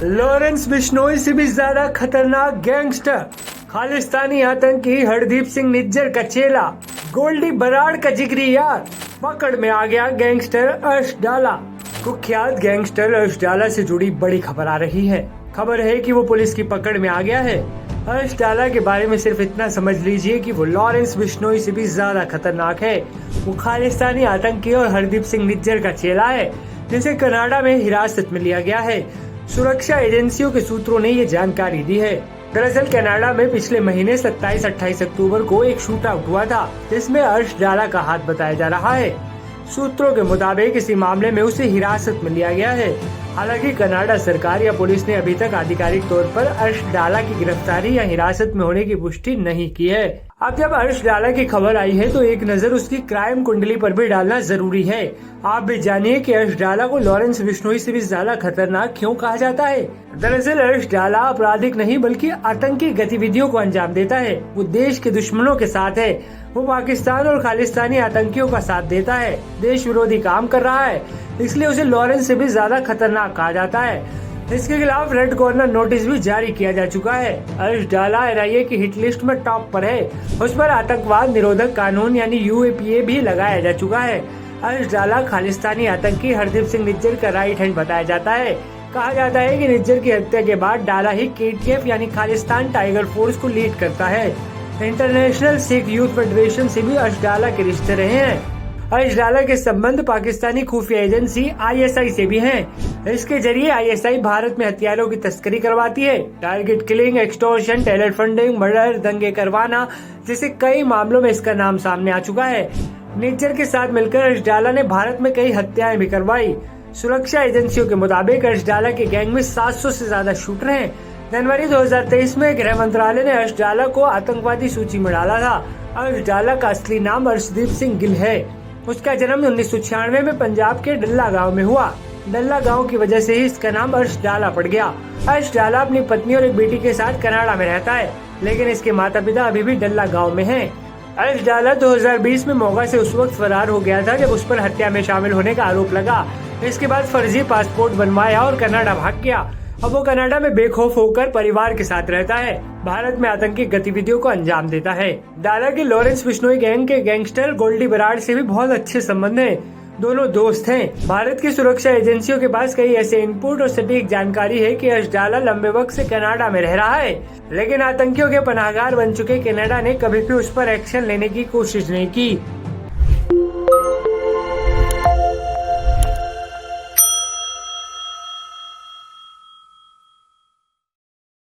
Lawrence Bishnoi से भी ज्यादा खतरनाक गैंगस्टर, खालिस्तानी आतंकी हरदीप सिंह निज्जर का चेला, गोल्डी बराड़ का जिगरी यार, पकड़ में आ गया गैंगस्टर अर्श डाला। कुख्यात गैंगस्टर अर्श डाला से जुड़ी बड़ी खबर आ रही है। खबर है कि वो पुलिस की पकड़ में आ गया है। अर्श डाला के बारे में सिर्फ इतना समझ लीजिए कि वो लॉरेंस बिश्नोई से भी ज्यादा खतरनाक है। वो खालिस्तानी आतंकी और हरदीप सिंह निज्जर का चेला है, जिसे कनाडा में हिरासत में लिया गया है। सुरक्षा एजेंसियों के सूत्रों ने ये जानकारी दी है। दरअसल कनाडा में पिछले महीने 27-28 अक्टूबर को एक शूट आउट हुआ था, जिसमें अर्श डाला का हाथ बताया जा रहा है। सूत्रों के मुताबिक इसी मामले में उसे हिरासत में लिया गया है। हालांकि कनाडा सरकार या पुलिस ने अभी तक आधिकारिक तौर पर अर्श डाला की गिरफ्तारी या हिरासत में होने की पुष्टि नहीं की है। अब जब अर्श डाला की खबर आई है तो एक नजर उसकी क्राइम कुंडली पर भी डालना जरूरी है। आप भी जानिए कि अर्श डाला को लॉरेंस बिश्नोई से भी ज्यादा खतरनाक क्यों कहा जाता है। दरअसल अर्श डाला आपराधिक नहीं बल्कि आतंकी गतिविधियों को अंजाम देता है। वो देश के दुश्मनों के साथ है। वो पाकिस्तान और खालिस्तानी आतंकियों का साथ देता है, देश विरोधी काम कर रहा है, इसलिए उसे लॉरेंस से भी ज्यादा खतरनाक कहा जाता है। इसके खिलाफ रेड कॉर्नर नोटिस भी जारी किया जा चुका है। अर्श डाला एनआईए की हिट लिस्ट में टॉप पर है। उस पर आतंकवाद निरोधक कानून यानी यूएपीए भी लगाया जा चुका है। अर्श डाला खालिस्तानी आतंकी हरदीप सिंह निज्जर का राइट हैंड बताया जाता है। कहा जाता है कि निज्जर की हत्या के बाद डाला ही केटीएफ यानी खालिस्तान टाइगर फोर्स को लीड करता है। इंटरनेशनल सिख यूथ फेडरेशन से भी अर्श डाला के रिश्ते रहे हैं। अर्श डाला के संबंध पाकिस्तानी खुफिया एजेंसी आईएसआई से भी हैं। इसके जरिए आईएसआई भारत में हथियारों की तस्करी करवाती है। Target killing, extortion, terror funding, murder, दंगे करवाना जैसे कई मामलों में इसका नाम सामने आ चुका है। निज्जर के साथ मिलकर अर्श डाला ने भारत में कई हत्याएं भी करवाई। सुरक्षा एजेंसियों के मुताबिक अर्श डाला के गैंग में 700 से ज्यादा शूटर हैं। जनवरी 2023 में गृह मंत्रालय ने अर्श डाला को आतंकवादी सूची में डाला था। अर्श डाला का असली नाम अर्शदीप सिंह गिल है। उसका जन्म 1996 में पंजाब के डल्ला गांव में हुआ। डल्ला गांव की वजह से ही इसका नाम अर्श डाला पड़ गया। अर्श डाला अपनी पत्नी और एक बेटी के साथ कनाडा में रहता है, लेकिन इसके माता पिता अभी भी डल्ला गांव में हैं। अर्श डाला 2020 में मोगा से उस वक्त फरार हो गया था जब उस पर हत्या में शामिल होने का आरोप लगा। इसके बाद फर्जी पासपोर्ट बनवाया और कनाडा भाग गया। अब वो कनाडा में बेखौफ होकर परिवार के साथ रहता है, भारत में आतंकी गतिविधियों को अंजाम देता है। डाला के लॉरेंस बिश्नोई गैंग के गैंगस्टर गोल्डी बराड़ से भी बहुत अच्छे संबंध हैं। दोनों दोस्त हैं। भारत की सुरक्षा एजेंसियों के पास कई ऐसे इनपुट और सटीक जानकारी है कि अर्श डाला लंबे वक्त से कनाडा में रह रहा है, लेकिन आतंकियों के पनाहगार बन चुके कनाडा ने कभी भी उस पर एक्शन लेने की कोशिश नहीं की।